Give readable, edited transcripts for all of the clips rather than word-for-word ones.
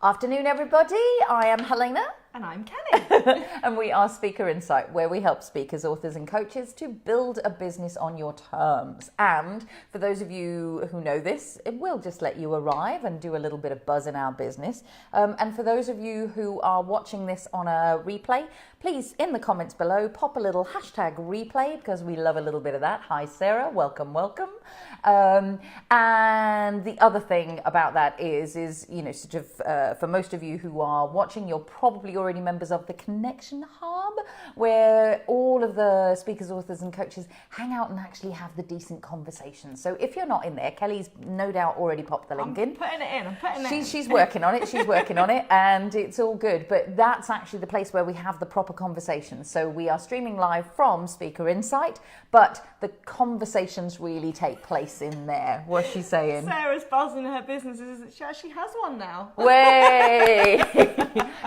Afternoon, everybody. I am Helena. And I'm Kelly. And we are Speaker Insight, where we help speakers, authors and coaches to build a business on your terms. And for those of you who know this, it will just let you arrive and do a little bit of buzz in our business. And for those of you who are watching this on a replay, please, in the comments below, pop a little hashtag replay because we love a little bit of that. Hi, Sarah. Welcome, welcome. And the other thing about that is for most of you who are watching, you're probably already members of the Connection Hub, where all of the speakers, authors and coaches hang out and actually have the decent conversations. So if you're not in there, Kelly's no doubt already popped the link in. I'm putting it in. She's working on it. She's working on it, and it's all good. But that's actually the place where we have the proper conversations. So we are streaming live from Speaker Insight, but the conversations really take place in there. What's she saying? Sarah's buzzing her business. She actually has one now. Way!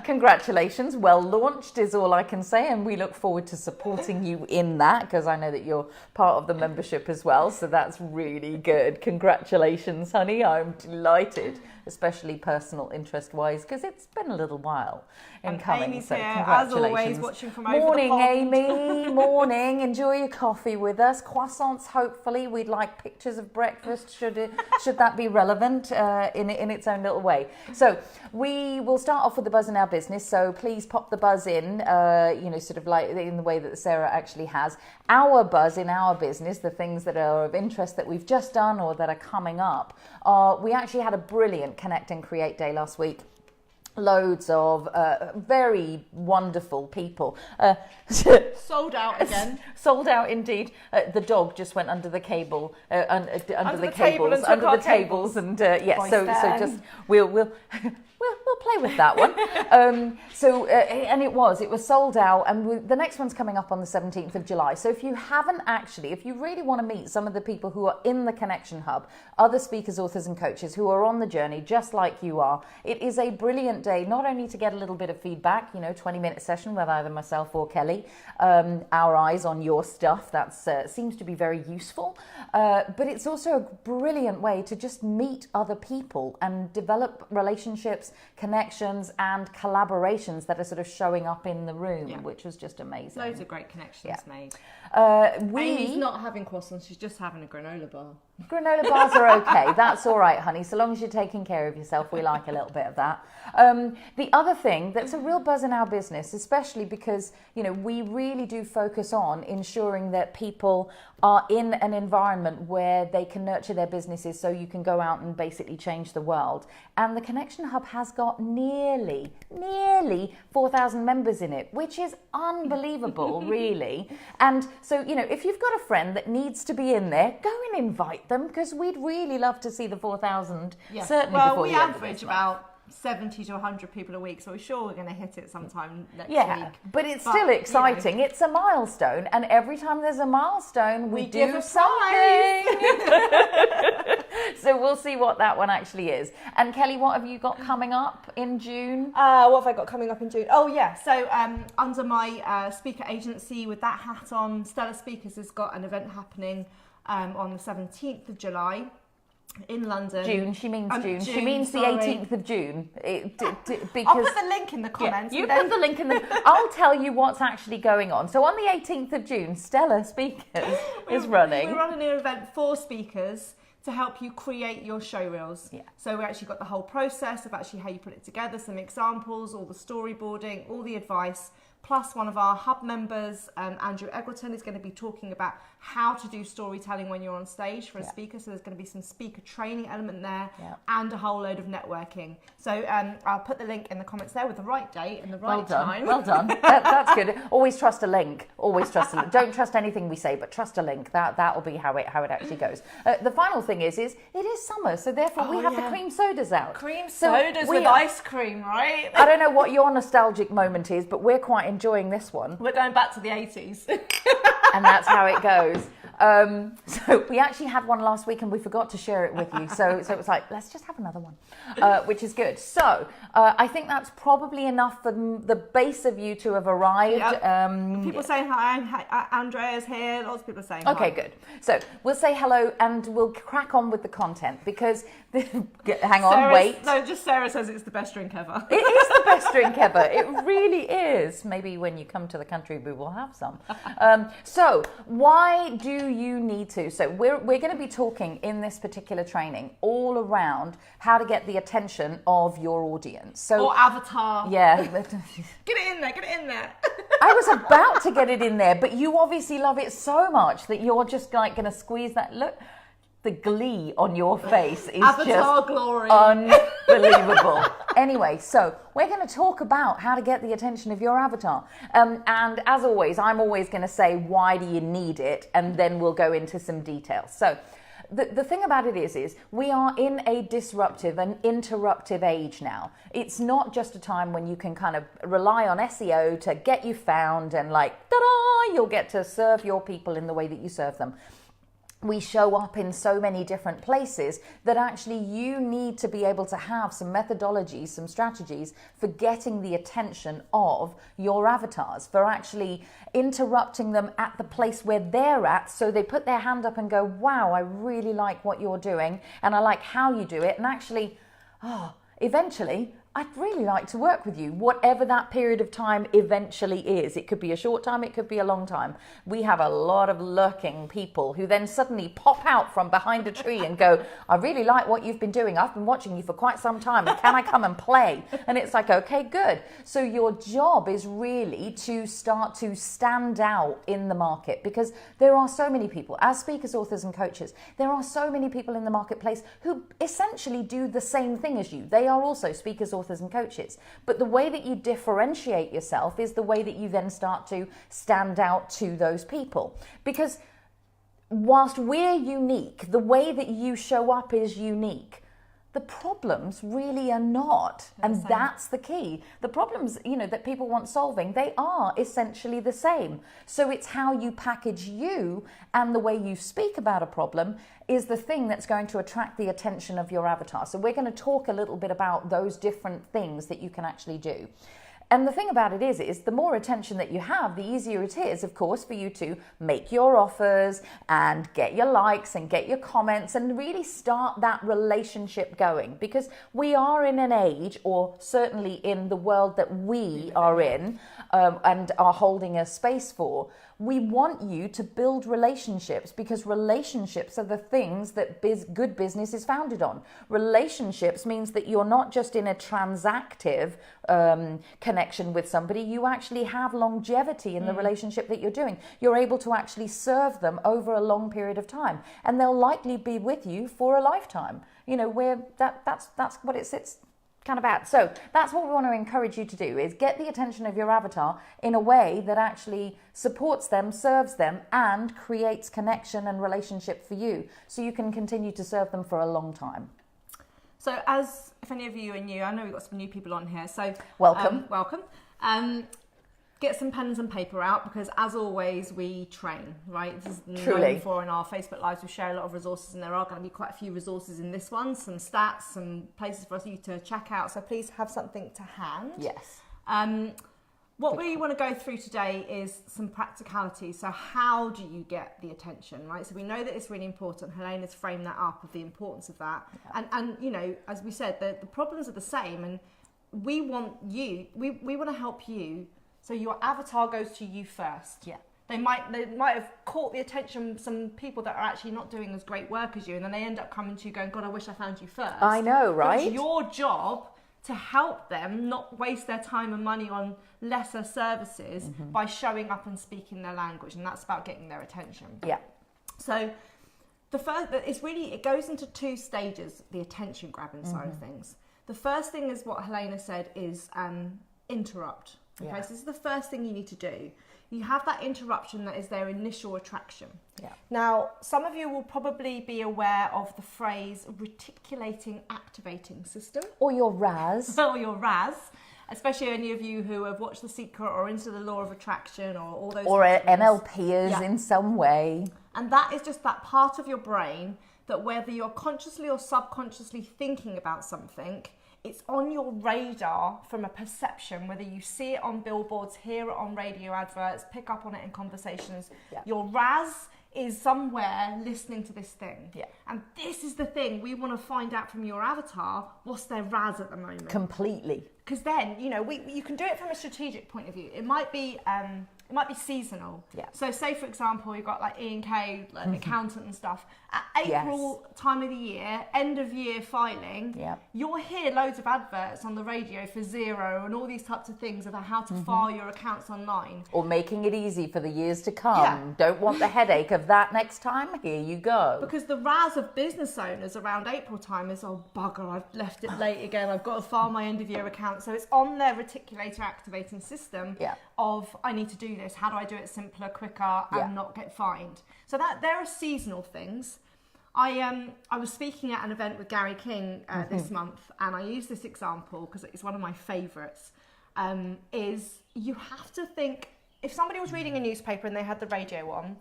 Congratulations. Well launched is all I can say, and we look forward to supporting you in that because I know that you're part of the membership as well, so that's really good. Congratulations, honey. I'm delighted, especially personal interest wise, because it's been a little while in coming. Amy's so here, congratulations. as always, watching from over Morning, the pond. Amy. Morning. Enjoy your coffee with us. Croissants, hopefully. We'd like pictures of breakfast, should that be relevant in its own little way. So we will start off with the buzz in our business. So please pop the buzz in, sort of like in the way that Sarah actually has. Our buzz in our business, the things that are of interest that we've just done or that are coming up, we actually had a brilliant Connect and Create Day last week. Loads of very wonderful people. Sold out again. Sold out indeed. The dog just went under the cable, under the tables, and yes. So just we'll play with that one. And it was sold out, and the next one's coming up on the 17th of July. So if you really want to meet some of the people who are in the Connection Hub, other speakers, authors and coaches who are on the journey just like you are, it is a brilliant day, not only to get a little bit of feedback, 20-minute session with either myself or Kelly, our eyes on your stuff, that seems to be very useful, but it's also a brilliant way to just meet other people and develop relationships, connections and collaborations that are sort of showing up in the room, which was just amazing. Loads of great connections made. Amy's not having croissants, she's just having a granola bar. Granola bars are okay. That's all right, honey. So long as you're taking care of yourself, we like a little bit of that. The other thing that's a real buzz in our business, especially because, we really do focus on ensuring that people are in an environment where they can nurture their businesses so you can go out and basically change the world. And the Connection Hub has got nearly 4,000 members in it, which is unbelievable, really. And so, if you've got a friend that needs to be in there, go and invite them because we'd really love to see the 4,000. Yes. Certainly well, before we the end of average this month. about 70 to 100 people a week, so we're sure we're going to hit it sometime next week. But it's still exciting. It's a milestone, and every time there's a milestone, we do give a something. So we'll see what that one actually is. And Kelly, what have you got coming up in June? What have I got coming up in June? Oh yeah, so under my speaker agency with that hat on, Stellar Speakers has got an event happening on the 17th of July. In London. June, she means June. She June, means the sorry. 18th of June. Because I'll put the link in the comments. You put the link in the... I'll tell you what's actually going on. So on the 18th of June, Stellar Speakers is running. We're running an event for speakers to help you create your show reels. Yeah. So we actually got the whole process of actually how you put it together, some examples, all the storyboarding, all the advice. Plus one of our hub members, Andrew Eggleton, is going to be talking about how to do storytelling when you're on stage for a speaker. So there's going to be some speaker training element there and a whole load of networking. So I'll put the link in the comments there with the right date and the right time. Well done. That's good. Always trust a link. Always trust a link. Don't trust anything we say, but trust a link. That will be how it actually goes. The final thing is it is summer, so therefore we have the cream sodas out. Cream sodas with ice cream, right? I don't know what your nostalgic moment is, but we're quite enjoying this one. We're going back to the 80s. And that's how it goes. So we actually had one last week and we forgot to share it with you. So it was like, let's just have another one, which is good. So I think that's probably enough for the base of you to have arrived. Yep. People saying hi, Andrea's here, lots of people saying hi. Okay, good. So we'll say hello and we'll crack on with the content because, hang on, wait. No, just Sarah says it's the best drink ever. It is the best drink ever. It really is. Maybe when you come to the country, we will have some. So why do you need to? So we're going to be talking in this particular training all around how to get the attention of your audience. So or avatar. Yeah. Get it in there, get it in there. I was about to get it in there, but you obviously love it so much that you're just like going to squeeze that. Look, the glee on your face is avatar just glory. Unbelievable. Anyway, so we're going to talk about how to get the attention of your avatar. And as always, I'm always going to say, why do you need it? And then we'll go into some details. So the thing about it is we are in a disruptive and interruptive age now. It's not just a time when you can kind of rely on SEO to get you found and like, ta-da, you'll get to serve your people in the way that you serve them. We show up in so many different places that actually you need to be able to have some methodologies, some strategies for getting the attention of your avatars, for actually interrupting them at the place where they're at so they put their hand up and go, wow, I really like what you're doing and I like how you do it, and actually, eventually I'd really like to work with you, whatever that period of time eventually is. It could be a short time, it could be a long time. We have a lot of lurking people who then suddenly pop out from behind a tree and go, I really like what you've been doing. I've been watching you for quite some time. Can I come and play? And it's like, okay, good. So your job is really to start to stand out in the market, because there are so many people, as speakers, authors, and coaches, there are so many people in the marketplace who essentially do the same thing as you. They are also speakers, authors, and coaches. But the way that you differentiate yourself is the way that you then start to stand out to those people. Because whilst we're unique, the way that you show up is unique. The problems really are not. And that's the key. The problems, that people want solving, they are essentially the same. So it's how you package you and the way you speak about a problem is the thing that's going to attract the attention of your avatar. So we're going to talk a little bit about those different things that you can actually do. And the thing about it is the more attention that you have, the easier it is, of course, for you to make your offers and get your likes and get your comments and really start that relationship going. Because we are in an age, or certainly in the world that we are in and are holding a space for, we want you to build relationships, because relationships are the things that good business is founded on. Relationships means that you're not just in a transactive connection with somebody, you actually have longevity in the relationship that you're doing. You're able to actually serve them over a long period of time, and they'll likely be with you for a lifetime. Where that's what it sits kind of at. So that's what we want to encourage you to do, is get the attention of your avatar in a way that actually supports them, serves them, and creates connection and relationship for you, so you can continue to serve them for a long time. So if any of you are new, I know we've got some new people on here, so welcome. Get some pens and paper out, because as always we train, right? This is Truly. known for in our Facebook Lives. We share a lot of resources, and there are going to be quite a few resources in this one, some stats, some places for you to check out. So please have something to hand. Yes. What we want to go through today is some practicalities. So how do you get the attention, right? So we know that it's really important. Helena's framed that up, of the importance of that. Yeah. And as we said, the problems are the same, and we want we want to help you. So your avatar goes to you first. Yeah. They might have caught the attention of some people that are actually not doing as great work as you, and then they end up coming to you going, God, I wish I found you first. I know, right? But it's your job to help them not waste their time and money on lesser services by showing up and speaking their language, and that's about getting their attention. Yeah. So the first, it goes into two stages, the attention grabbing side of things. The first thing is what Helena said, is interrupt. Okay, so this is the first thing you need to do. You have that interruption that is their initial attraction. Yeah. Now, some of you will probably be aware of the phrase reticulating activating system. Or your RAS. Or your RAS. Especially any of you who have watched The Secret or Into the Law of Attraction or all those. Or NLPers in some way. And that is just that part of your brain that whether you're consciously or subconsciously thinking about something, it's on your radar from a perception, whether you see it on billboards, hear it on radio adverts, pick up on it in conversations. Yeah. Your RAS is somewhere listening to this thing. Yeah. And this is the thing, we want to find out from your avatar, what's their RAS at the moment. Completely. Because then, you know, you can do it from a strategic point of view. It might be seasonal. Yeah. So say, for example, you've got like E&K, like an accountant and stuff. At April time of the year, end of year filing, you'll hear loads of adverts on the radio for Xero and all these types of things about how to file your accounts online. Or making it easy for the years to come. Yeah. Don't want the headache of that next time? Here you go. Because the RAS of business owners around April time is, oh bugger, I've left it late again. I've got to file my end of year account. So it's on their reticulator activating system of, I need to do this. How do I do it simpler, quicker, and not get fined? So that there are seasonal things. I was speaking at an event with Gary King this month, and I used this example because it's one of my favourites. Is you have to think, if somebody was reading a newspaper and they had the radio on,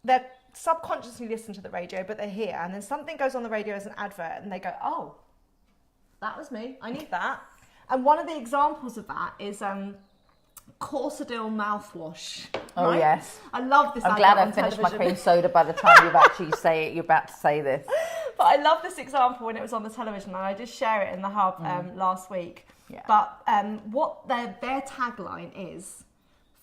they're subconsciously listen to the radio, but they're here, and then something goes on the radio as an advert, and they go, oh, that was me, I need that. And one of the examples of that is Corsadil mouthwash. Oh, right? Yes. I love this. I'm glad I finished my cream soda by the time you're about to say this. But I love this example when it was on the television, and I did share it in the hub last week. Yeah. But what their tagline is,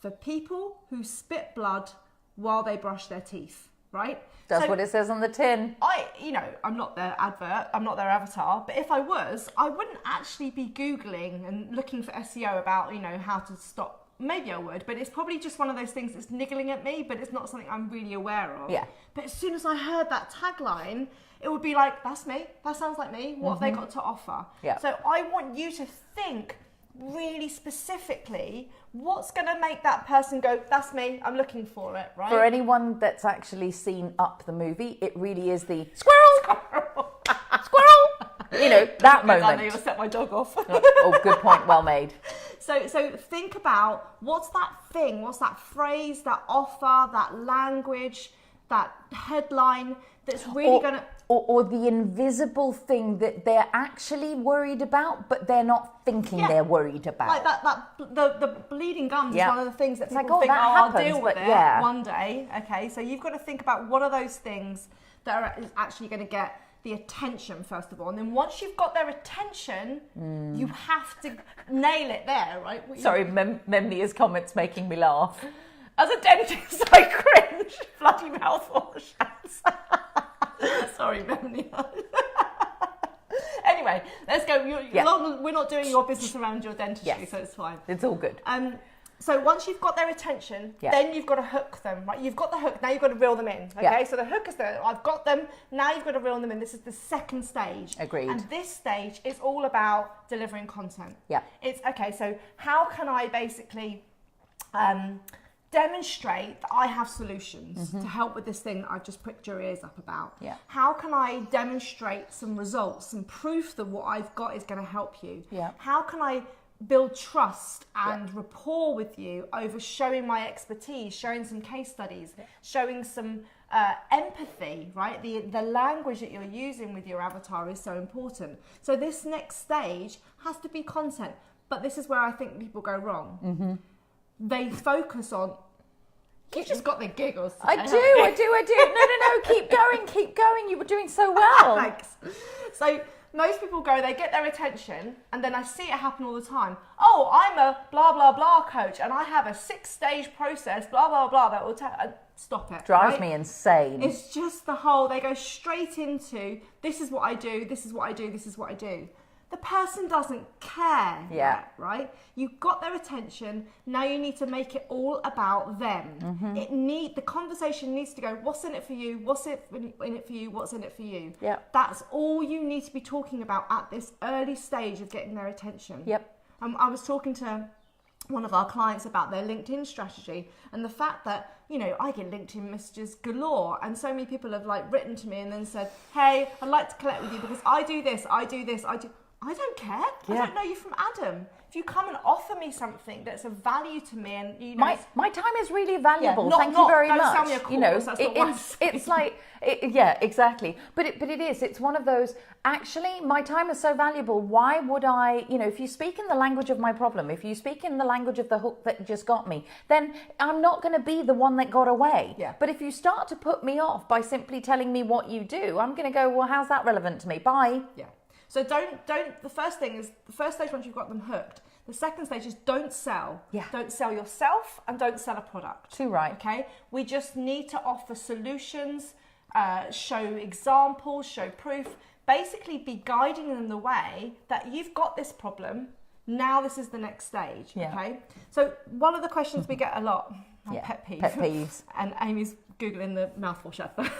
for people who spit blood while they brush their teeth, right? That's what it says on the tin. I'm not their advert, I'm not their avatar, but if I was, I wouldn't actually be Googling and looking for SEO about, how to stop. Maybe I would, but it's probably just one of those things that's niggling at me, but it's not something I'm really aware of. Yeah. But as soon as I heard that tagline, it would be like, that's me, that sounds like me, what have they got to offer? Yeah. So I want you to think really specifically what's going to make that person go, that's me, I'm looking for it, right? For anyone that's actually seen Up the movie, it really is the squirrel, squirrel, that moment. I know you'll set my dog off. Oh, good point, well made. So think about what's that thing, what's that phrase, that offer, that language, that headline that's really going to... Or the invisible thing that they're actually worried about, but they're not thinking they're worried about. Like the bleeding gums is one of the things that people think, I'll deal with it one day. Okay, so you've got to think about what are those things that are actually going to get the attention, first of all. And then once you've got their attention, you have to nail it there, right? Sorry, Memnia's comments making me laugh. As a dentist, I cringe. Bloody mouthwash. Sorry, Memnia. Anyway, let's go. We're not doing your business around your dentistry, so it's fine. It's all good. So once you've got their attention, then you've got to hook them, right? You've got the hook, now you've got to reel them in, okay? So the hook is there, I've got them, now you've got to reel them in. This is the second stage. Agreed. And this stage is all about delivering content. Yeah. It's, okay, so how can I basically demonstrate that I have solutions to help with this thing that I've just pricked your ears up about? Yeah. How can I demonstrate some results, some proof that what I've got is going to help you? Yeah. How can I build trust and rapport with you over showing my expertise, showing some case studies, showing some empathy, right? The language that you're using with your avatar is so important. So this next stage has to be content. But this is where I think people go wrong. They focus on, you just got the giggles today, I do. No, keep going. You were doing so well. Thanks. So most people go, they get their attention, and then I see it happen all the time. Oh, I'm a blah, blah, blah coach, and I have a 6-stage process, blah, blah, blah, that will stop it. Drives me insane. It's just they go straight into, this is what I do, this is what I do, this is what I do. The person doesn't care yet, right? You've got their attention. Now you need to make it all about them. The conversation needs to go, what's in it for you? What's in it for you? What's in it for you? Yeah. That's all you need to be talking about at this early stage of getting their attention. Yep. I was talking to one of our clients about their LinkedIn strategy and the fact that, I get LinkedIn messages galore, and so many people have written to me and then said, hey, I'd like to connect with you because I do this, I do this, I I don't care. I don't know you from Adam. If you come and offer me something that's of value to me, and you know, my time is really valuable. Yeah, Thank you very much. Sell me a course, It's like, yeah, exactly. But it is. It's one of those. Actually, my time is so valuable. Why would I? You know, if you speak in the language of my problem, if you speak in the language of the hook that just got me, then I'm not going to be the one that got away. Yeah. But if you start to put me off by simply telling me what you do, I'm going to go, well, how's that relevant to me? Bye. Yeah. So don't, the first thing is, the first stage once you've got them hooked, the second stage is don't sell. Yeah. Don't sell yourself and don't sell a product. Too right. Okay? We just need to offer solutions, show examples, show proof, basically be guiding them the way that you've got this problem, now this is the next stage. Yeah. Okay? So one of the questions we get a lot, my pet peeve. Pet peeves. And Amy's Googling the mouthwash advert.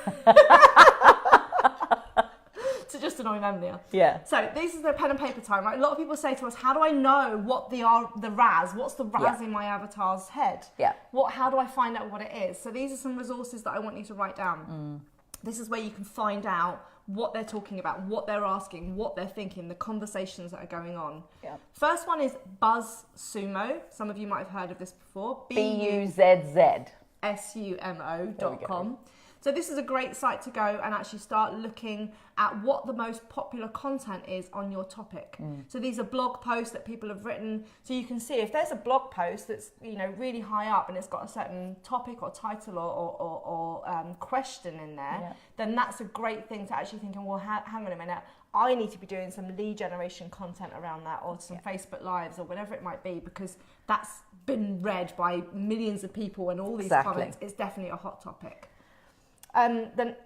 To just annoy them there. Yeah. So this is the pen and paper time, right? A lot of people say to us, how do I know what the Raz, what's the Raz in my avatar's head? Yeah. How do I find out what it is? So these are some resources that I want you to write down. This is where you can find out what they're talking about, what they're asking, what they're thinking, the conversations that are going on. Yeah. First one is BuzzSumo. Some of you might have heard of this before. BUZZ. SUMO.com. So this is a great site to go and actually start looking at what the most popular content is on your topic. So these are blog posts that people have written. So you can see if there's a blog post that's, you know, really high up and it's got a certain topic or title or question in there, then that's a great thing to actually think, well, hang on a minute, I need to be doing some lead generation content around that, or some Facebook Lives or whatever it might be, because that's been read by millions of people and all these comments. It's definitely a hot topic. Then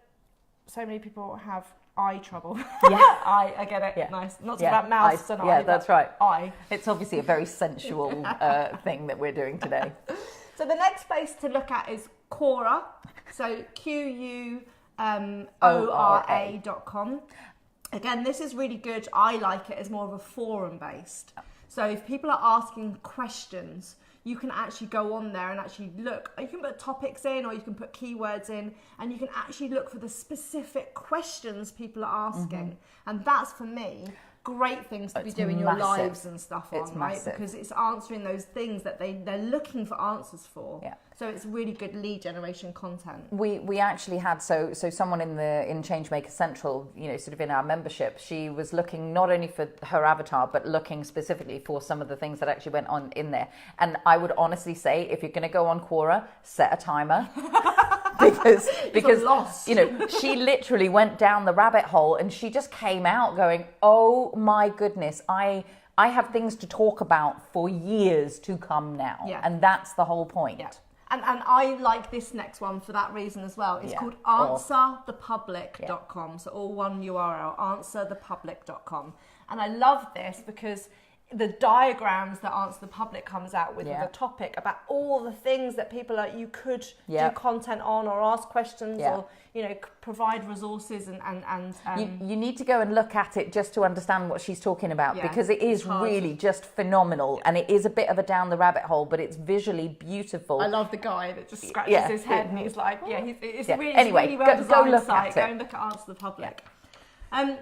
so many people have eye trouble. Yeah. I get it. Yeah. Nice. Not talking about mouths and eye. Yeah, that's right. Eye. It's obviously a very sensual thing that we're doing today. So the next place to look at is Quora. So QUORA.com. Again, this is really good. I like it as more of a forum based. So if people are asking questions, you can actually go on there and actually look. You can put topics in, or you can put keywords in, and you can actually look for the specific questions people are asking. And that's, for me, great things to be doing your lives and stuff on, right? Because it's answering those things that they're looking for answers for. Yeah. So it's really good lead generation content. We actually had so someone in Changemaker Central, you know, sort of in our membership, she was looking not only for her avatar but looking specifically for some of the things that actually went on in there. And I would honestly say, if you're going to go on Quora, set a timer. because you know, she literally went down the rabbit hole and she just came out going, oh my goodness, I have things to talk about for years to come now. Yeah. And that's the whole point. Yeah. And I like this next one for that reason as well. It's called answerthepublic.com. So all one URL, answerthepublic.com. And I love this because the diagrams that Answer the Public comes out with a topic about all the things that you could do content on, or ask questions, or, you know, provide resources and you need to go and look at it just to understand what she's talking about, because it is really just phenomenal, and it is a bit of a down the rabbit hole, but it's visually beautiful. I love the guy that just scratches his head and he's like, it's really well designed. Go look site. at Go it. and look at Answer the Public.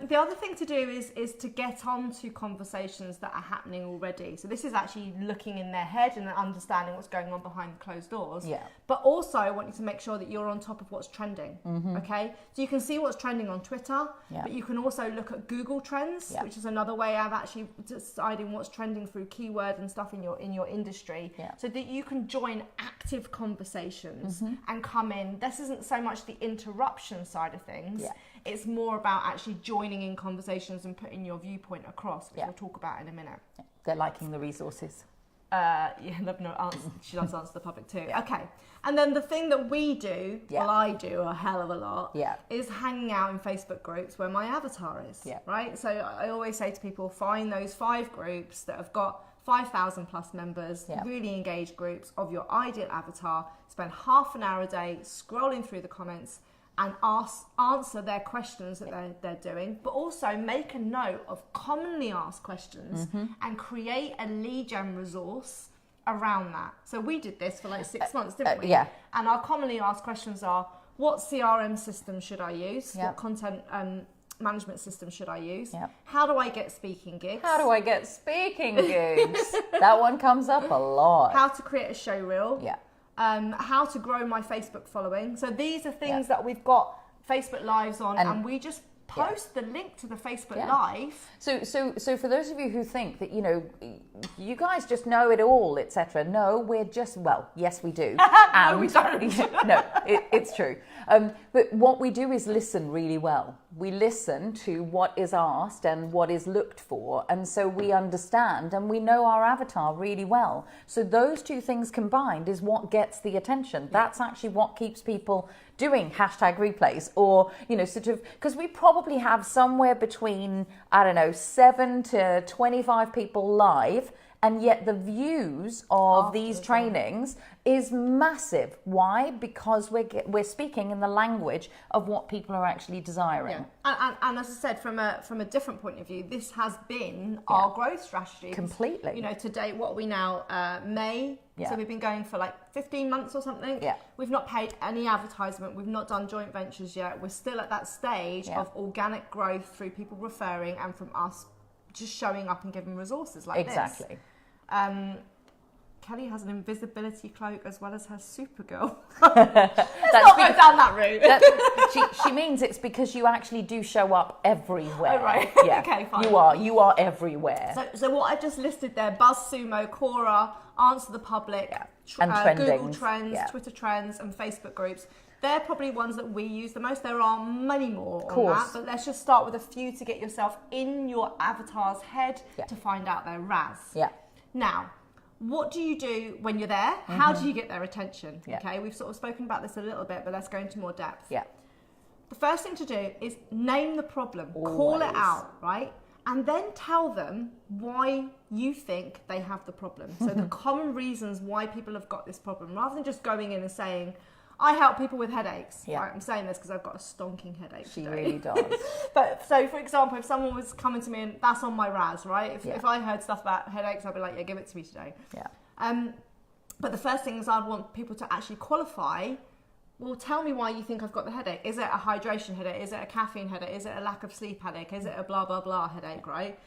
The other thing to do is to get onto conversations that are happening already. So this is actually looking in their head and understanding what's going on behind closed doors. Yeah. But also I want you to make sure that you're on top of what's trending. Okay? So you can see what's trending on Twitter, but you can also look at Google Trends, which is another way of actually deciding what's trending through keyword and stuff in your industry, so that you can join active conversations and come in. This isn't so much the interruption side of things. It's more about actually joining in conversations and putting your viewpoint across, which we'll talk about in a minute. They're liking the resources. She loves Answer the Public too. Okay. And then the thing that we do, well, I do a hell of a lot, is hanging out in Facebook groups where my avatar is, right? So I always say to people, find those 5 groups that have got 5,000 plus members, really engaged groups of your ideal avatar, spend half an hour a day scrolling through the comments and answer their questions that they're doing, but also make a note of commonly asked questions and create a lead gen resource around that. So we did this for like 6 months, didn't we? And our commonly asked questions are, what CRM system should I use? What content management system should I use? Yep. How do I get speaking gigs? How do I get speaking gigs? That one comes up a lot. How to create a show reel. Yeah. How to grow my Facebook following. So these are things that we've got Facebook Lives on, and we just post the link to the Facebook Live. So for those of you who think that, you know, you guys just know it all, etc. No, we're just, well, yes, we do. No, we don't. No, it's true. But what we do is listen really well. We listen to what is asked and what is looked for. And so we understand and we know our avatar really well. So those two things combined is what gets the attention. That's actually what keeps people doing #replays, or, you know, sort of, because we probably have somewhere between, I don't know, 7 to 25 people live, and yet the views of these trainings is massive. Why? Because we're speaking in the language of what people are actually desiring. Yeah. And as I said, from a different point of view, this has been our growth strategy. Completely. You know, to date, what are we now? May. Yeah. So we've been going for like 15 months or something. Yeah. We've not paid any advertisement. We've not done joint ventures yet. We're still at that stage of organic growth through people referring and from us just showing up and giving resources like this. Exactly. Kelly has an invisibility cloak as well as her Supergirl. Let's not go down that route. She means it's because you actually do show up everywhere. Oh, right. Yeah. Okay, fine. You are everywhere. So what I've just listed there: Buzz Sumo, Quora, Answer the Public, and Google Trends, Yeah. Twitter Trends, and Facebook groups. They're probably ones that we use the most. There are many more on that, but let's just start with a few to get yourself in your avatar's head to find out their RAS. Yeah. Now, what do you do when you're there? How do you get their attention? Yeah. Okay, we've sort of spoken about this a little bit, but let's go into more depth. Yeah. The first thing to do is name the problem, call it out, right? And then tell them why you think they have the problem. So the common reasons why people have got this problem, rather than just going in and saying, I help people with headaches. Yeah. Right, I'm saying this because I've got a stonking headache She today. really does. But so, for example, if someone was coming to me and that's on my RAS, right? If I heard stuff about headaches, I'd be like, yeah, give it to me today. Yeah. But the first thing is I'd want people to actually qualify. Well, tell me why you think I've got the headache. Is it a hydration headache? Is it a caffeine headache? Is it a lack of sleep headache? Is it a blah, blah, blah headache, right?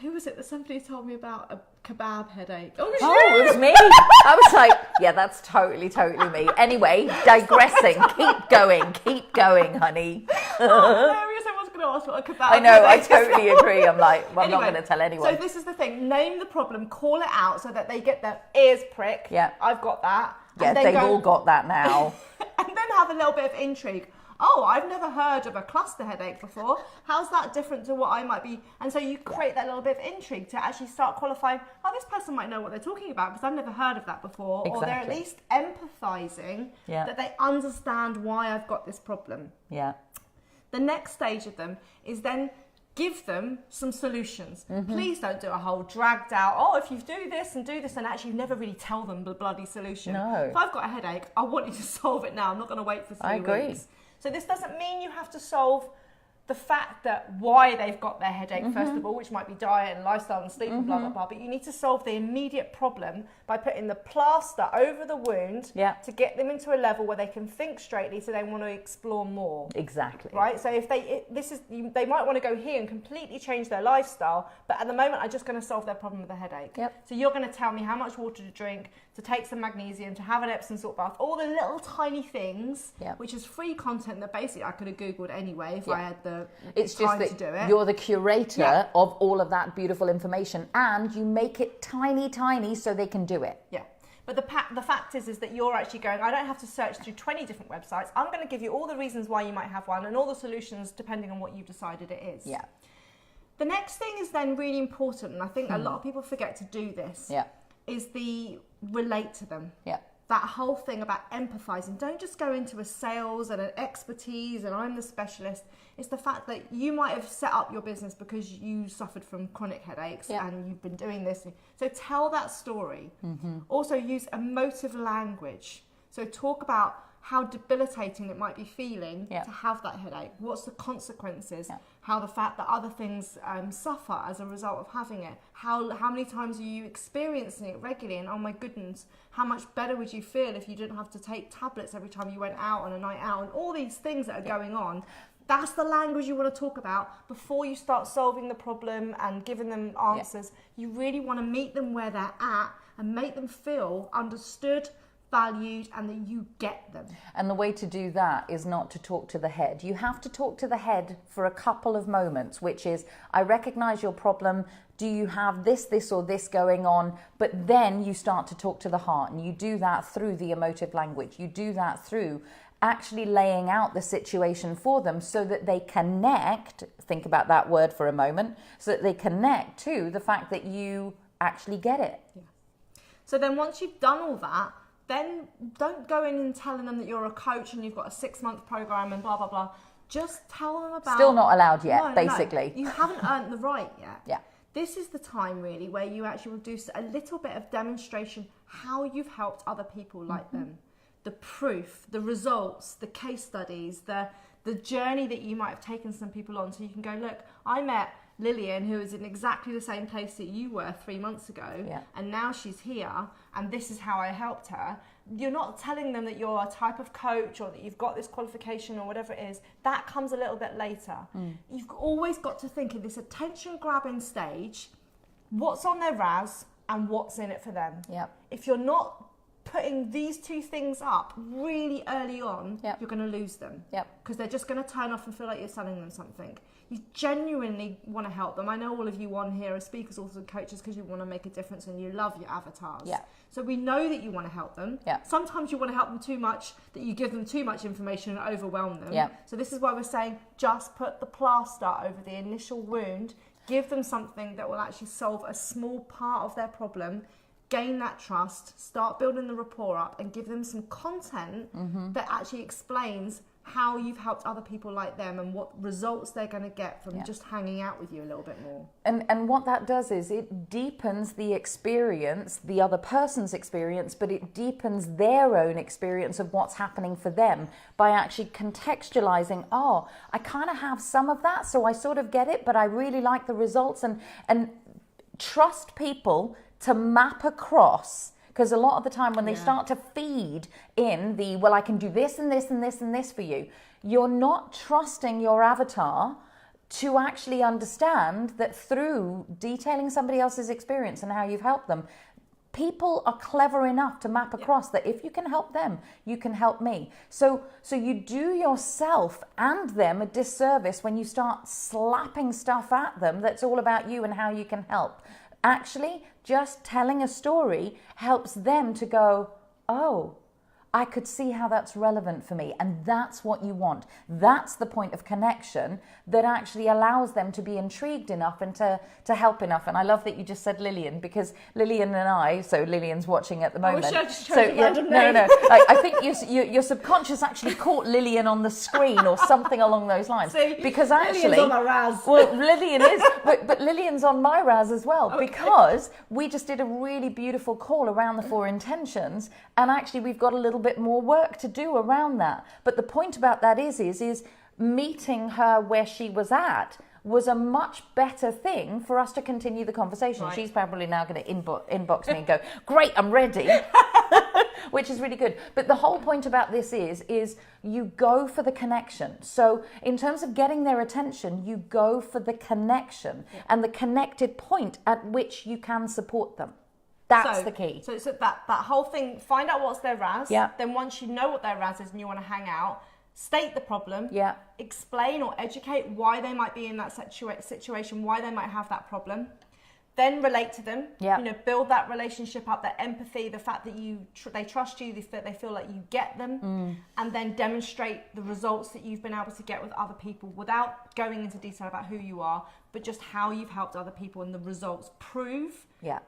Who was it that somebody told me about a kebab headache? Oh, it was me. I was like, yeah, that's totally me. Anyway, digressing. Keep going, honey. Hilarious. Everyone's going to ask what a kebab I know, I headache is. totally agree. I'm like, well, Anyway, I'm not going to tell anyone. So this is the thing. Name the problem, call it out so that they get their ears pricked. Yeah. I've got that. Yeah, And then they've go- all got that now. And then have a little bit of intrigue. Oh, I've never heard of a cluster headache before. How's that different to what I might be? And so you create that little bit of intrigue to actually start qualifying. Oh, this person might know what they're talking about because I've never heard of that before. Or they're at Exactly. least empathizing that they understand why I've got this problem. Yeah. The next stage of them is then give them some solutions. Please don't do a whole dragged out, oh, if you do this, and actually you never really tell them the bloody solution. No. If I've got a headache, I want you to solve it now. I'm not going to wait for 3 weeks. So this doesn't mean you have to solve the fact that why they've got their headache, first of all, which might be diet and lifestyle and sleep and blah, blah, blah. But you need to solve the immediate problem by putting the plaster over the wound to get them into a level where they can think straightly so they want to explore more. Exactly. Right? So if they might want to go here and completely change their lifestyle, but at the moment I'm just going to solve their problem with a headache. Yep. So you're going to tell me how much water to drink, to take some magnesium, to have an Epsom salt bath, all the little tiny things, which is free content that basically I could have Googled anyway if I had the it's time just to do that it. you're the curator of all of that beautiful information, and you make it tiny so they can do it. Yeah. But the fact is that you're actually going, I don't have to search through 20 different websites. I'm going to give you all the reasons why you might have one and all the solutions depending on what you've decided it is. Yeah. The next thing is then really important, and I think a lot of people forget to do this, is the relate to them. Yeah. That whole thing about empathizing. Don't just go into a sales and an expertise and I'm the specialist. It's the fact that you might have set up your business because you suffered from chronic headaches and you've been doing this. So tell that story. Also use emotive language. So talk about how debilitating it might be feeling to have that headache. What's the consequences? How the fact that other things suffer as a result of having it. How many times are you experiencing it regularly? And oh my goodness, how much better would you feel if you didn't have to take tablets every time you went out on a night out? And all these things that are going on. That's the language you want to talk about before you start solving the problem and giving them answers. You really want to meet them where they're at and make them feel understood, valued, and that you get them. And the way to do that is not to talk to the head. You have to talk to the head for a couple of moments, which is, I recognize your problem. Do you have this, or this going on? But then you start to talk to the heart, and you do that through the emotive language. You do that through actually laying out the situation for them so that they connect, think about that word for a moment, so that they connect to the fact that you actually get it. Yeah. So then once you've done all that, then don't go in and telling them that you're a coach and you've got a 6-month program and blah, blah, blah. Just tell them about... Still not allowed yet, basically. No. You haven't earned the right yet. Yeah. This is the time really where you actually will do a little bit of demonstration how you've helped other people like them. The proof, the results, the case studies, the journey that you might have taken some people on. So you can go, look, I met Lillian, who was in exactly the same place that you were 3 months ago, and now she's here, and this is how I helped her. You're not telling them that you're a type of coach or that you've got this qualification or whatever it is. That comes a little bit later. You've always got to think in this attention-grabbing stage, what's on their RAS and what's in it for them. If you're not putting these two things up really early on, you're going to lose them. Because they're just going to turn off and feel like you're selling them something. You genuinely want to help them. I know all of you on here are speakers, authors and coaches because you want to make a difference and you love your avatars. So we know that you want to help them. Sometimes you want to help them too much, that you give them too much information and overwhelm them. So this is why we're saying just put the plaster over the initial wound, give them something that will actually solve a small part of their problem, gain that trust, start building the rapport up, and give them some content that actually explains how you've helped other people like them and what results they're going to get from just hanging out with you a little bit more. And what that does is it deepens the experience, the other person's experience, but it deepens their own experience of what's happening for them by actually contextualizing, oh, I kind of have some of that, so I sort of get it, but I really like the results, and trust people to map across, because a lot of the time when they start to feed in the, well, I can do this and this and this and this for you, you're not trusting your avatar to actually understand that through detailing somebody else's experience and how you've helped them, people are clever enough to map across that if you can help them, you can help me. So you do yourself and them a disservice when you start slapping stuff at them that's all about you and how you can help. Actually, just telling a story helps them to go, oh, I could see how that's relevant for me. And that's what you want. That's the point of connection that actually allows them to be intrigued enough and to help enough. And I love that you just said Lillian, because Lillian and I, so Lillian's watching at the moment. I wish I just no. I think your subconscious actually caught Lillian on the screen or something along those lines. So because actually, Lillian's on my Raz. Well, Lillian is, but Lillian's on my Raz as well, because we just did a really beautiful call around the 4 intentions, and actually we've got a little bit more work to do around that. But the point about that is meeting her where she was at was a much better thing for us to continue the conversation. Right. She's probably now going to inbox me and go, great, I'm ready, which is really good. But the whole point about this is you go for the connection. So in terms of getting their attention, you go for the connection and the connected point at which you can support them. That's the key. So that whole thing, find out what's their RAS. Then once you know what their RAS is and you want to hang out, state the problem. Explain or educate why they might be in that situation, why they might have that problem. Then relate to them. You know, build that relationship up, that empathy, the fact that they trust you, that they feel like you get them, and then demonstrate the results that you've been able to get with other people without going into detail about who you are, but just how you've helped other people, and the results prove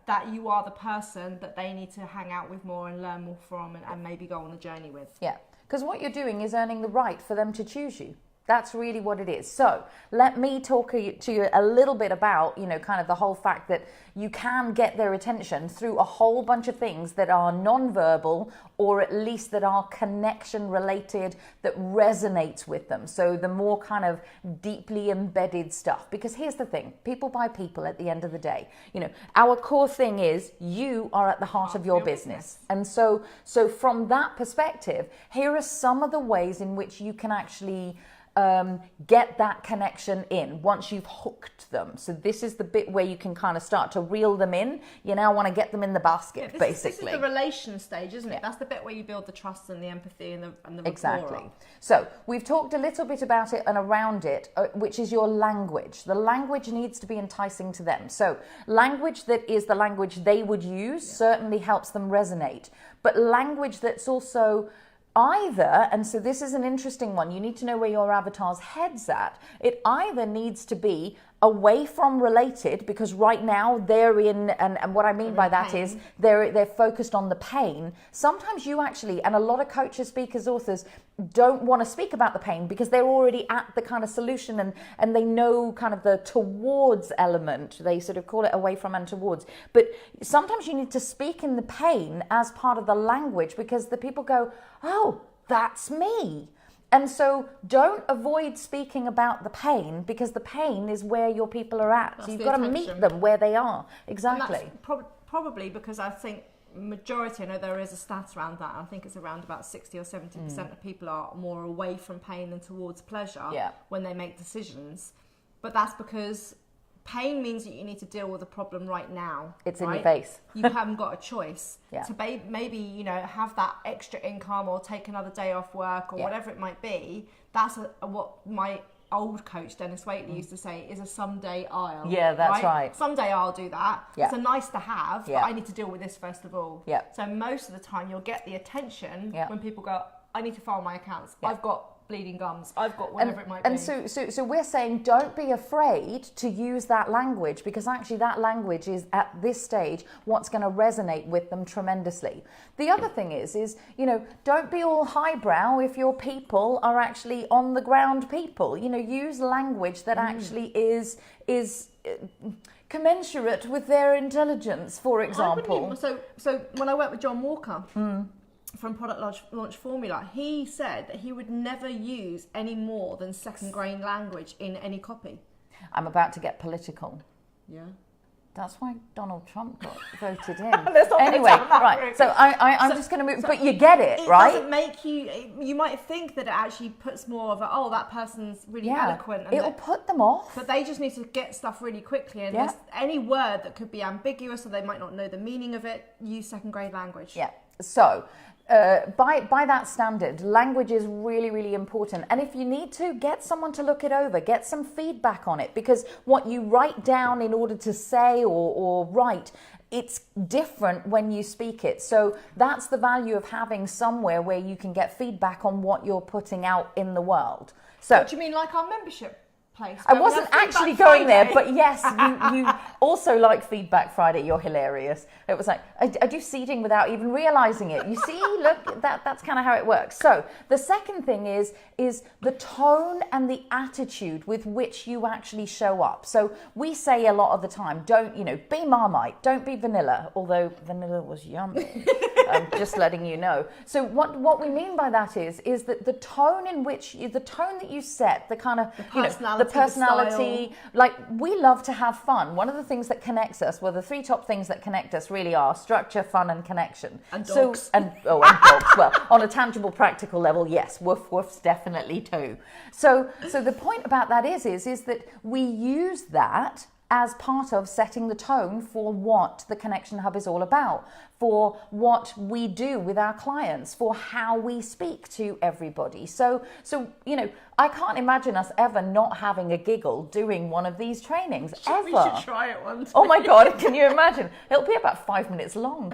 that you are the person that they need to hang out with more and learn more from and maybe go on a journey with. Because what you're doing is earning the right for them to choose you. That's really what it is. So let me talk to you a little bit about, you know, kind of the whole fact that you can get their attention through a whole bunch of things that are non-verbal, or at least that are connection related, that resonates with them. So the more kind of deeply embedded stuff. Because here's the thing, people buy people at the end of the day. You know, our core thing is you are at the heart of your business. And so from that perspective, here are some of the ways in which you can actually get that connection in once you've hooked them. So this is the bit where you can kind of start to reel them in. You now want to get them in the basket, basically. This is the relation stage, isn't it? That's the bit where you build the trust and the empathy and the rapport. Exactly. So we've talked a little bit about it and around it, which is your language. The language needs to be enticing to them. So language that is the language they would use certainly helps them resonate. But language that's also either, and so this is an interesting one, you need to know where your avatar's head's at. It either needs to be away from related, because right now they're in, and what I mean by that is they're focused on the pain. Sometimes you actually, and a lot of coaches, speakers, authors don't want to speak about the pain because they're already at the kind of solution and they know kind of the towards element. They sort of call it away from and towards. But sometimes you need to speak in the pain as part of the language, because the people go, oh, that's me. And so don't avoid speaking about the pain, because the pain is where your people are at. So you've got to meet them where they are. Exactly. And that's probably because I think majority, I know there is a stat around that, I think it's around about 60 or 70% of people are more away from pain than towards pleasure when they make decisions. But that's because pain means that you need to deal with the problem right now. It's in your face. You haven't got a choice. To maybe, you know, have that extra income or take another day off work or whatever it might be. That's what my old coach Dennis Waitley used to say is a someday I'll. Yeah, that's right. Someday I'll do that. It's a nice to have, but I need to deal with this first of all. So most of the time you'll get the attention when people go, I need to file my accounts. I've got bleeding gums. I've got whatever it might be. And so we're saying don't be afraid to use that language, because actually that language is at this stage what's going to resonate with them tremendously. The other thing is, you know, don't be all highbrow if your people are actually on the ground people. You know, use language that actually is commensurate with their intelligence, for example. So when I worked with John Walker, from Product Launch Formula, he said that he would never use any more than second grade language in any copy. I'm about to get political. Yeah. That's why Donald Trump got voted in. Anyway, right. So I'm just going to move, but you get it, right? It doesn't make you might think that it actually puts more of a, that person's really eloquent. And it'll put them off. But they just need to get stuff really quickly. And any word that could be ambiguous or they might not know the meaning of it, use second grade language. Yeah. So by that standard, language is really, really important. And if you need to, get someone to look it over, get some feedback on it, because what you write down in order to say or write, it's different when you speak it. So that's the value of having somewhere where you can get feedback on what you're putting out in the world. So what do you mean, like our membership? I wasn't actually going there, but yes, you also like Feedback Friday. You're hilarious. It was like, I do seeding without even realizing it. You see, look, that's kind of how it works. So the second thing is the tone and the attitude with which you actually show up. So we say a lot of the time, don't, be Marmite, don't be vanilla, although vanilla was yummy. I'm just letting you know. So what we mean by that is that the tone in which, the tone that you set, the kind of, the personality, like we love to have fun. One of the things that connects us, well, the three top things that connect us really are structure, fun, and connection. And dogs. And dogs. Well, on a tangible, practical level, yes, woofs definitely too. So the point about that is that we use that as part of setting the tone for what the Connection Hub is all about, for what we do with our clients, for how we speak to everybody. So I can't imagine us ever not having a giggle doing one of these trainings, ever. We should try it once. Oh my God, can you imagine? It'll be about 5 minutes long,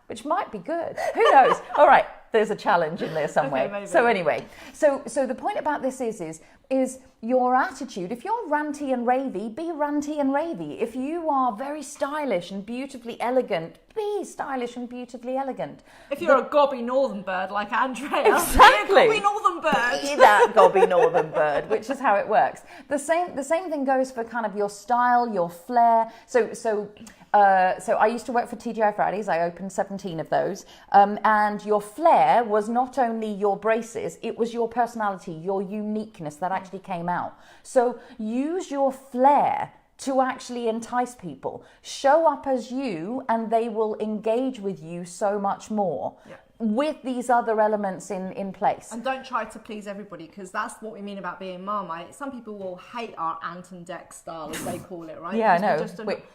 which might be good. Who knows? All right, there's a challenge in there somewhere. Okay, so anyway, so the point about this is your attitude. If you're ranty and ravey, be ranty and ravey. If you are very stylish and beautifully elegant, be stylish and beautifully elegant. If you're a gobby northern bird like Andrea, exactly. Be a gobby northern bird. Be that gobby northern bird, which is how it works. The same thing goes for kind of your style, your flair. So I used to work for TGI Fridays. I opened 17 of those. And your flair was not only your braces, it was your personality, your uniqueness that actually came out. So use your flair to actually entice people. Show up as you and they will engage with you so much more. Yeah. with these other elements in place. And don't try to please everybody, because that's what we mean about being Marmite. Some people will hate our Ant and Dec style, as they call it, right? Yeah, I know.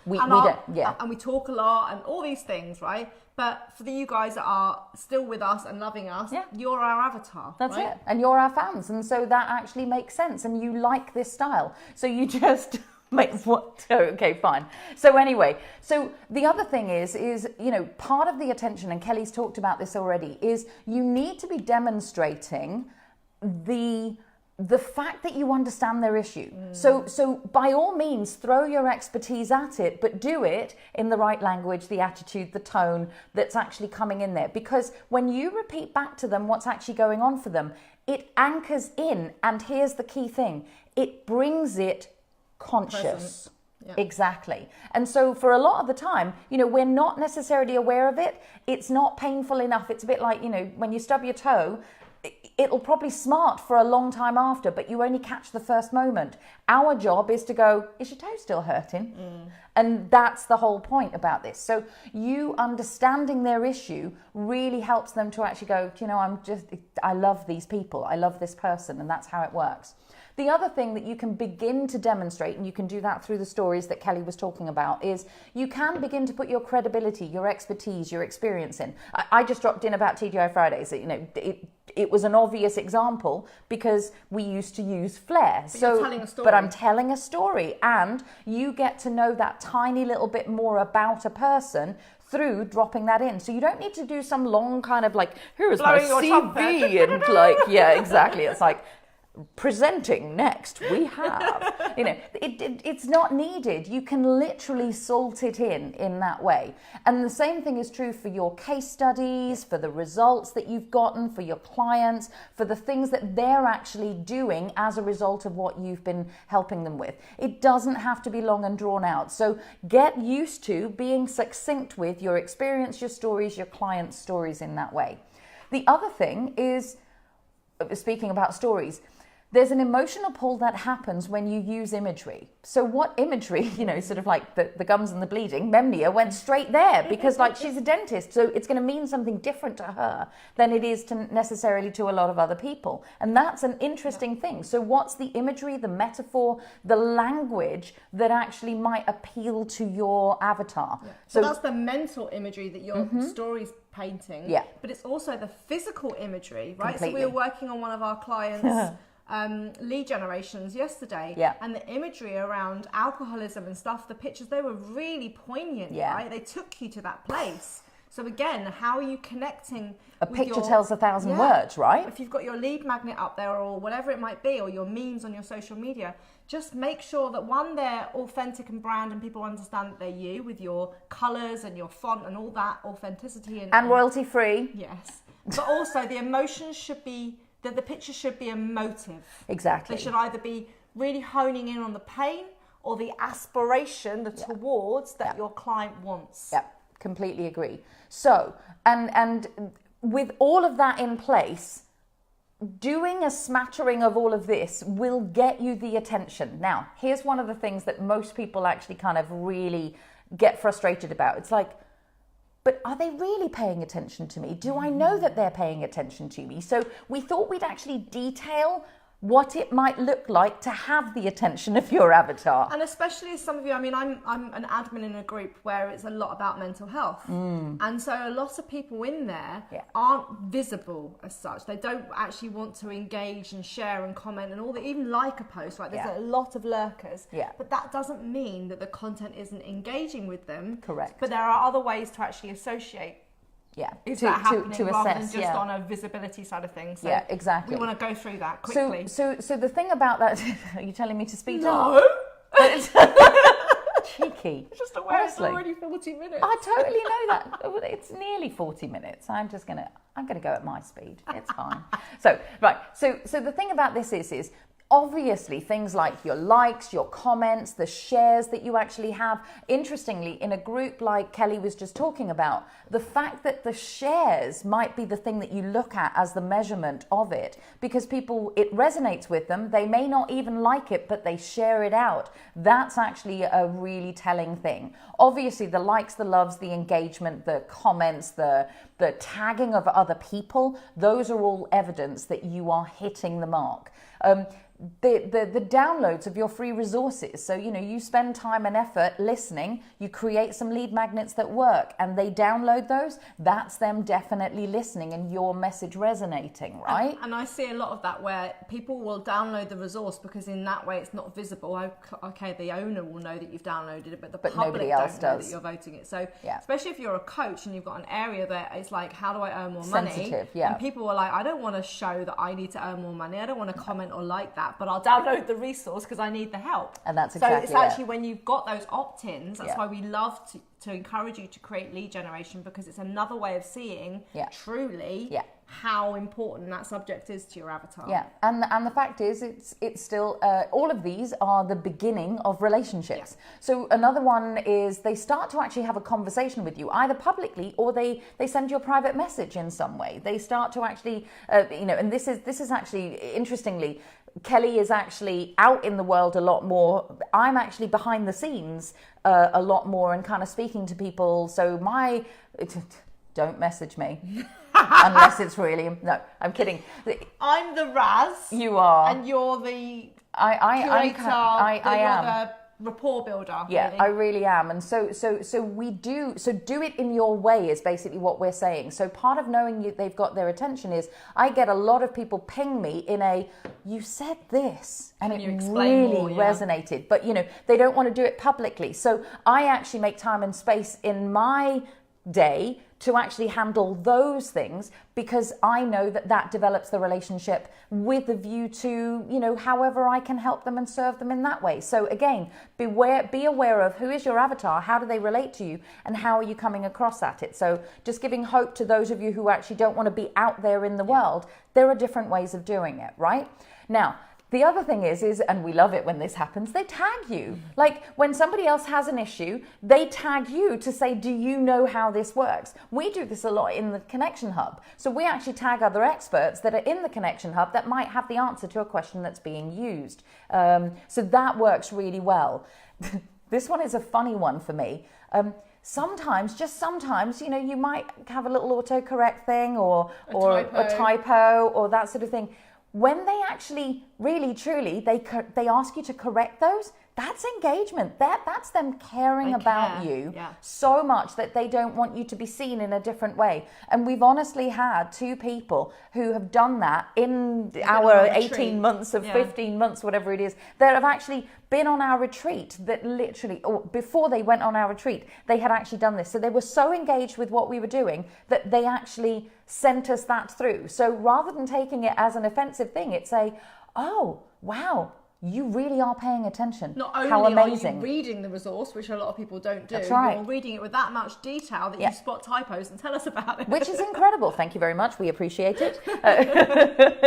We don't, yeah. And we talk a lot and all these things, right? But for you guys that are still with us and loving us, you're our avatar. That's right? it. And you're our fans. And so that actually makes sense. And you like this style. So you just... makes what? Okay, fine. So anyway, so the other thing is, you know, part of the attention, and Kelly's talked about this already, is you need to be demonstrating the fact that you understand their issue. So by all means, throw your expertise at it, but do it in the right language, the attitude, the tone that's actually coming in there. Because when you repeat back to them what's actually going on for them, it anchors in, and here's the key thing, it brings it conscious. Yeah. Exactly. And so for a lot of the time, you know, we're not necessarily aware of it. It's not painful enough. It's a bit like, you know, when you stub your toe, it'll probably smart for a long time after, but you only catch the first moment. Our job is to go, is your toe still hurting? And that's the whole point about this. So you understanding their issue really helps them to actually go, you know, I love these people. I love this person. And that's how it works. The other thing that you can begin to demonstrate, and you can do that through the stories that Kelly was talking about, is you can begin to put your credibility, your expertise, your experience in. I just dropped in about TGI Fridays. You know, it was an obvious example because we used to use flair. But you're telling a story. But I'm telling a story, and you get to know that tiny little bit more about a person through dropping that in. So you don't need to do some long kind of like, here's my CV and like, yeah, exactly. It's like, presenting next we have, you know, it's not needed. You can literally salt it in that way. And the same thing is true for your case studies, for the results that you've gotten, for your clients, for the things that they're actually doing as a result of what you've been helping them with. It doesn't have to be long and drawn out. So get used to being succinct with your experience, your stories, your clients' stories in that way. The other thing is, speaking about stories, there's an emotional pull that happens when you use imagery. So what imagery, you know, sort of like the gums and the bleeding, Memnia went straight there because like she's a dentist. So it's going to mean something different to her than it is to necessarily to a lot of other people. And that's an interesting thing. So what's the imagery, the metaphor, the language that actually might appeal to your avatar? Yeah. So that's the mental imagery that your story's painting. Yeah. But it's also the physical imagery, right? Completely. So we were working on one of our clients' lead generations yesterday, and the imagery around alcoholism and stuff, the pictures, they were really poignant, right? They took you to that place. So again, how are you connecting? A picture tells 1,000 words, right? If you've got your lead magnet up there or whatever it might be, or your memes on your social media, just make sure that one, they're authentic and brand and people understand that they're you with your colours and your font and all that authenticity. And royalty free. Yes. But also the emotions should be, that the picture should be emotive. Exactly. They should either be really honing in on the pain or the aspiration, the towards that your client wants. Yeah, completely agree. So, and with all of that in place, doing a smattering of all of this will get you the attention. Now, here's one of the things that most people actually kind of really get frustrated about. It's like, but are they really paying attention to me? Do I know that they're paying attention to me? So we thought we'd actually detail what it might look like to have the attention of your avatar. And especially as some of you, I mean, I'm an admin in a group where it's a lot about mental health. And so a lot of people in there aren't visible as such. They don't actually want to engage and share and comment and all that, even like a post, right? There's a lot of lurkers. But that doesn't mean that the content isn't engaging with them. Correct. But there are other ways to actually associate. Is that happening to rather assess, than just on a visibility side of things? So exactly. we want to go through that quickly. So the thing about that, are you telling me to speed up? Cheeky. Just aware it's already 40 minutes. I totally know that. It's nearly 40 minutes. I'm gonna go at my speed. It's fine. So the thing about this is obviously things like your likes, your comments, the shares that you actually have. Interestingly, in a group like Kelly was just talking about, the fact that the shares might be the thing that you look at as the measurement of it, because people, it resonates with them. They may not even like it, but they share it out. That's actually a really telling thing. Obviously, the likes, the loves, the engagement, the comments, the the tagging of other people, those are all evidence that you are hitting the mark. The downloads of your free resources. So, you spend time and effort listening, you create some lead magnets that work, and they download those. That's them definitely listening and your message resonating, right? And I see a lot of that where people will download the resource because in that way it's not visible. Okay, the owner will know that you've downloaded it, but the public nobody else don't know does. that you're voting it. So, especially if you're a coach and you've got an area that it's like, how do I earn more money? Sensitive, yeah. And people are like, I don't want to show that I need to earn more money. I don't want to comment or like that, but I'll download the resource because I need the help. And that's exactly So it's actually when you've got those opt-ins, that's Yeah. why we love to encourage you to create lead generation, because it's another way of seeing truly how important that subject is to your avatar. Yeah, and the fact is, it's still all of these are the beginning of relationships. So another one is they start to actually have a conversation with you, either publicly or they send you a private message in some way. They start to actually, and this is actually interestingly, Kelly is actually out in the world a lot more. I'm actually behind the scenes a lot more and kind of speaking to people. So don't message me unless it's really, no, I'm kidding. I'm the Raz. You are. And you're the I am. The rapport builder. Yeah, really. I really am. And so do it in your way is basically what we're saying. So part of knowing they've got their attention is I get a lot of people ping me in you said this and it really resonated, but they don't want to do it publicly. So I actually make time and space in my day to actually handle those things, because I know that develops the relationship with a view to, however I can help them and serve them in that way. So again, be aware of who is your avatar, how do they relate to you, and how are you coming across at it. So just giving hope to those of you who actually don't want to be out there in the world, there are different ways of doing it, right? Now, the other thing is, and we love it when this happens, they tag you. Like when somebody else has an issue, they tag you to say, do you know how this works? We do this a lot in the Connection Hub. So we actually tag other experts that are in the Connection Hub that might have the answer to a question that's being used. So that works really well. This one is a funny one for me. Sometimes, you might have a little autocorrect thing or a typo or that sort of thing. When they actually, really, truly, they ask you to correct those, that's engagement. That's them caring about you so much that they don't want you to be seen in a different way. And we've honestly had 2 people who have done that in our 18 months of 15 months, whatever it is, that have actually been on our retreat, that literally, or before they went on our retreat, they had actually done this. So they were so engaged with what we were doing that they actually sent us that through. So rather than taking it as an offensive thing, it's oh, wow, you really are paying attention. Not only How amazing. are you reading the resource, which a lot of people don't do, That's right. You're reading it with that much detail that you spot typos and tell us about it. Which is incredible. Thank you very much. We appreciate it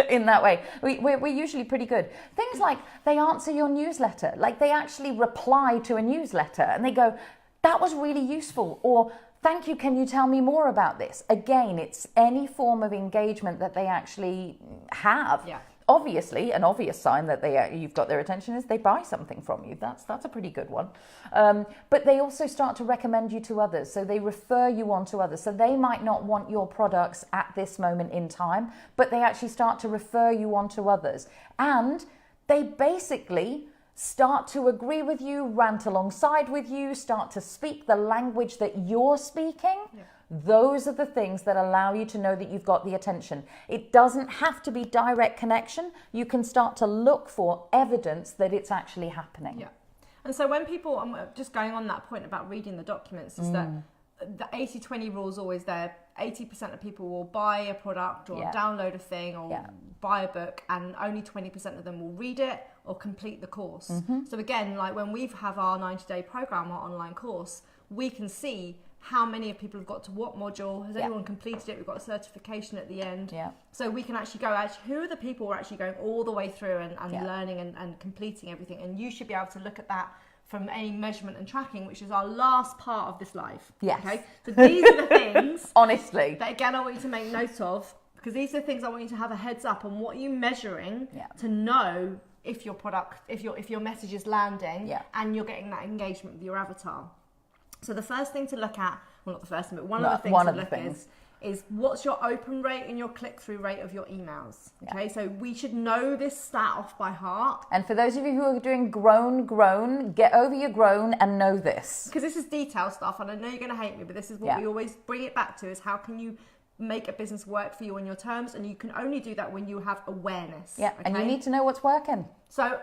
in that way. We're usually pretty good. Things like they answer your newsletter, like they actually reply to a newsletter and they go, that was really useful, or thank you, can you tell me more about this? Again, it's any form of engagement that they actually have. Yeah. Obviously, an obvious sign that you've got their attention is they buy something from you. That's a pretty good one. But they also start to recommend you to others. So they refer you on to others. So they might not want your products at this moment in time, but they actually start to refer you on to others. And they basically start to agree with you, rant alongside with you, start to speak the language that you're speaking. Yeah. Those are the things that allow you to know that you've got the attention. It doesn't have to be direct connection. You can start to look for evidence that it's actually happening. Yeah. And so when people, I'm just going on that point about reading the documents, is that the 80-20 rule is always there. 80% of people will buy a product or download a thing or buy a book, and only 20% of them will read it or complete the course. Mm-hmm. So again, like when we have our 90-day program, our online course, we can see how many of people have got to what module, has anyone completed it, we've got a certification at the end. Yeah. So we can actually go, who are the people who are actually going all the way through and learning and completing everything. And you should be able to look at that from any measurement and tracking, which is our last part of this live. Yes. Okay. So these are the things, honestly, that again I want you to make note of, because these are the things I want you to have a heads up on what you're measuring to know if your product, if your message is landing and you're getting that engagement with your avatar. So the first thing to look at, well not the first thing, but one of the things to look at is what's your open rate and your click-through rate of your emails. Okay, so we should know this stat off by heart. And for those of you who are doing groan, get over your groan and know this. Because this is detail stuff, and I know you're going to hate me, but this is what we always bring it back to, is how can you make a business work for you on your terms, and you can only do that when you have awareness. Yeah, okay? And you need to know what's working. So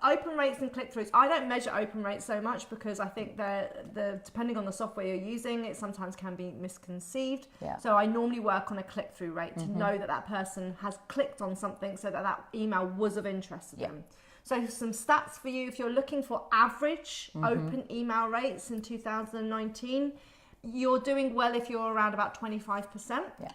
open rates and click-throughs. I don't measure open rates so much because I think the depending on the software you're using, it sometimes can be misconceived. Yeah. So I normally work on a click-through rate to know that that person has clicked on something, so that that email was of interest to them. So some stats for you: if you're looking for average open email rates in 2019, you're doing well if you're around about 25%. Yeah.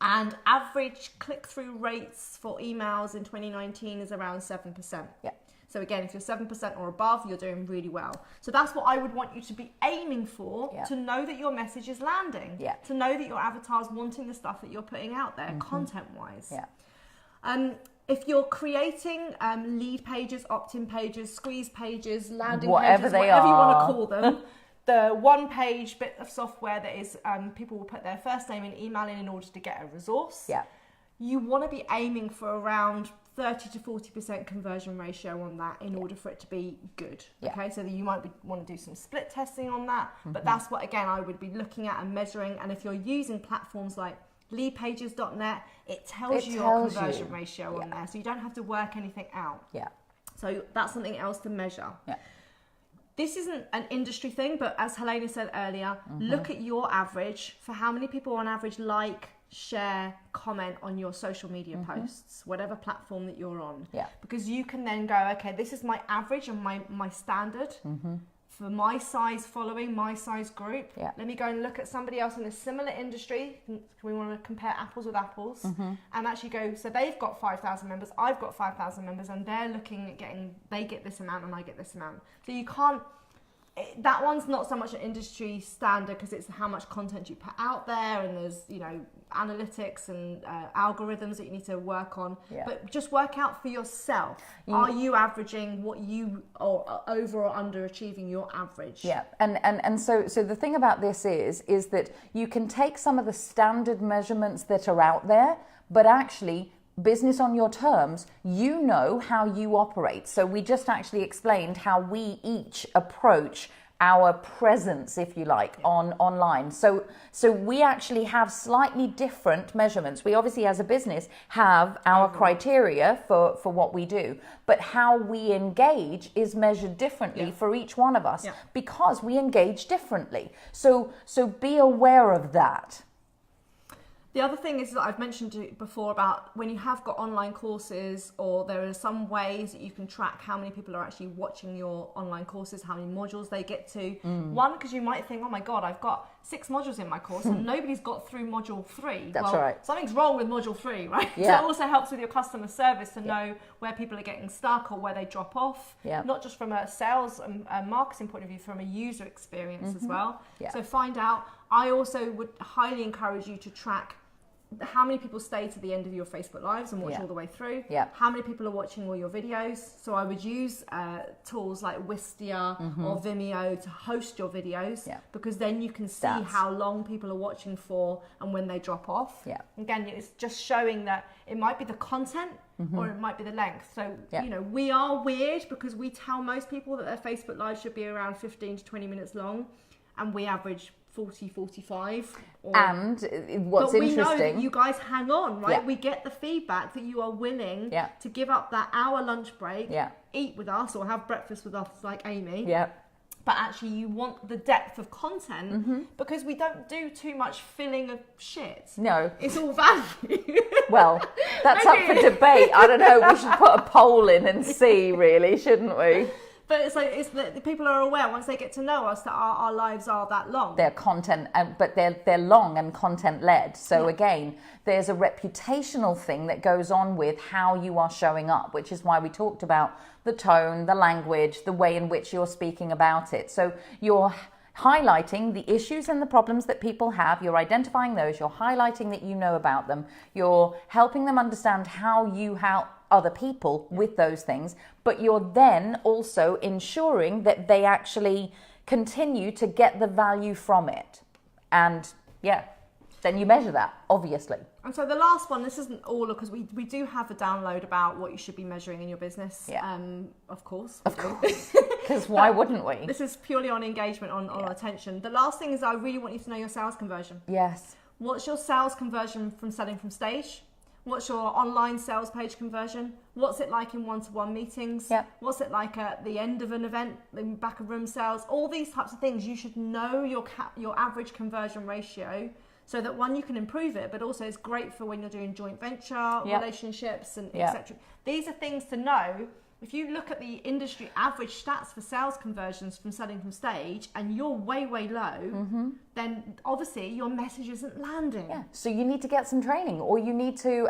And average click-through rates for emails in 2019 is around 7%. Yeah. So again, if you're 7% or above, you're doing really well. So that's what I would want you to be aiming for, to know that your message is landing, to know that your avatar's wanting the stuff that you're putting out there, content-wise. Yeah. If you're creating lead pages, opt-in pages, squeeze pages, landing whatever pages, they whatever are. you want to call them, the one-page bit of software that is people will put their first name and email in order to get a resource. Yeah. You want to be aiming for around 30 to 40% conversion ratio on that in order for it to be good. Okay, so you might want to do some split testing on that, but that's what, again, I would be looking at and measuring. And if you're using platforms like leadpages.net, it tells you your conversion ratio on there, so you don't have to work anything out. Yeah. So that's something else to measure. Yeah. This isn't an industry thing, but as Helena said earlier, look at your average for how many people on average like, share, comment on your social media posts, whatever platform that you're on. Yeah. Because you can then go, okay, this is my average and my standard for my size following, my size group. Yeah. Let me go and look at somebody else in a similar industry. We want to compare apples with apples and actually go, so they've got 5,000 members, I've got 5,000 members, and they're looking at getting, they get this amount and I get this amount. So you can't, that one's not so much an industry standard because it's how much content you put out there, and there's, you know, analytics and algorithms that you need to work on. But just work out for yourself. Are you averaging what you, or over or under achieving your average? Yeah, and so the thing about this is that you can take some of the standard measurements that are out there, but actually business on your terms, you know how you operate. So we just actually explained how we each approach our presence, if you like, online. So we actually have slightly different measurements. We obviously, as a business, have our criteria for what we do, but how we engage is measured differently for each one of us because we engage differently. So be aware of that. The other thing is that I've mentioned before about when you have got online courses, or there are some ways that you can track how many people are actually watching your online courses, how many modules they get to. One, because you might think, oh my God, I've got 6 modules in my course and nobody's got through module 3. That's right. Something's wrong with module 3, right? Yeah. So it also helps with your customer service to know where people are getting stuck or where they drop off. Yeah. Not just from a sales and marketing point of view, from a user experience as well. Yeah. So find out. I also would highly encourage you to track how many people stay to the end of your Facebook Lives and watch all the way through. Yeah. How many people are watching all your videos. So I would use tools like Wistia or Vimeo to host your videos, because then you can see how long people are watching for and when they drop off. Yeah. Again, it's just showing that it might be the content or it might be the length. So, you know, we are weird because we tell most people that their Facebook Live should be around 15 to 20 minutes long, and we average 40, 45. And what's interesting, know that you guys hang on, right? We get the feedback that you are willing to give up that hour lunch break, eat with us or have breakfast with us like Amy. But actually you want the depth of content because we don't do too much filling of shit. No. It's all value. Well, that's up for debate. I don't know. We should put a poll in and see, really, shouldn't we? But it's like, it's that people are aware once they get to know us that our lives are that long. They're content, but they're long and content led. So again, there's a reputational thing that goes on with how you are showing up, which is why we talked about the tone, the language, the way in which you're speaking about it. So you're highlighting the issues and the problems that people have. You're identifying those. You're highlighting that you know about them. You're helping them understand how you help other people with those things, but you're then also ensuring that they actually continue to get the value from it. And then you measure that, obviously. And so the last one, this isn't all, because we do have a download about what you should be measuring in your business. Yeah. Of course. Because why wouldn't we? This is purely on engagement, on attention. The last thing is I really want you to know your sales conversion. Yes. What's your sales conversion from selling from stage? What's your online sales page conversion? What's it like in one-to-one meetings? Yep. What's it like at the end of an event, in back of room sales? All these types of things, you should know your average conversion ratio, so that one, you can improve it, but also it's great for when you're doing joint venture relationships and etc. These are things to know. If you look at the industry average stats for sales conversions from selling from stage and you're way, way low, then obviously your message isn't landing. Yeah. So you need to get some training, or you need to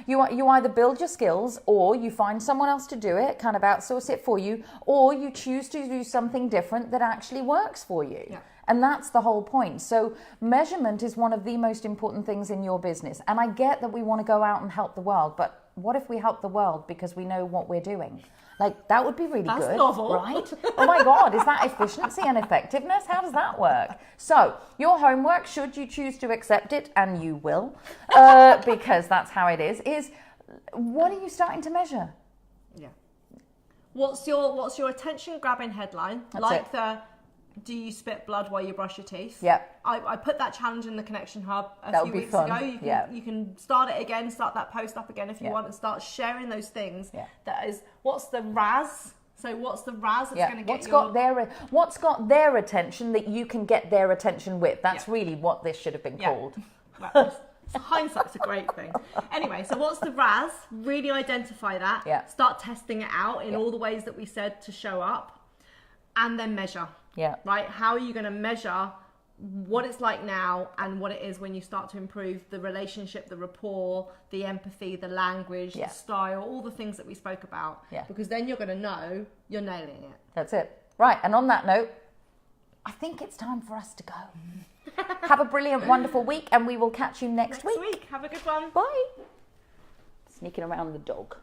you either build your skills, or you find someone else to do it, kind of outsource it for you, or you choose to do something different that actually works for you. Yeah. And that's the whole point. So measurement is one of the most important things in your business. And I get that we want to go out and help the world, but what if we help the world because we know what we're doing? Like, that would be really good. That's novel. Right? Oh my God, is that efficiency and effectiveness? How does that work? So, your homework, should you choose to accept it, and you will, because that's how it is what are you starting to measure? Yeah. What's your attention grabbing headline? Do you spit blood while you brush your teeth? Yeah. I put that challenge in the Connection Hub a few weeks ago. You can start it again, start that post up again if you want, and start sharing those things. Yeah. That is, what's the RAS? So what's the RAS that's going to get what's got their attention that you can get their attention with? That's really what this should have been called. Well, hindsight's a great thing. Anyway, so what's the RAS? Really identify that. Yeah. Start testing it out in all the ways that we said to show up, and then measure. Yeah. Right? How are you going to measure what it's like now and what it is when you start to improve the relationship, the rapport, the empathy, the language, the style, all the things that we spoke about? Yeah. Because then you're going to know you're nailing it. That's it. Right. And on that note, I think it's time for us to go. Have a brilliant, wonderful week, and we will catch you next week. Have a good one. Bye. Sneaking around the dog.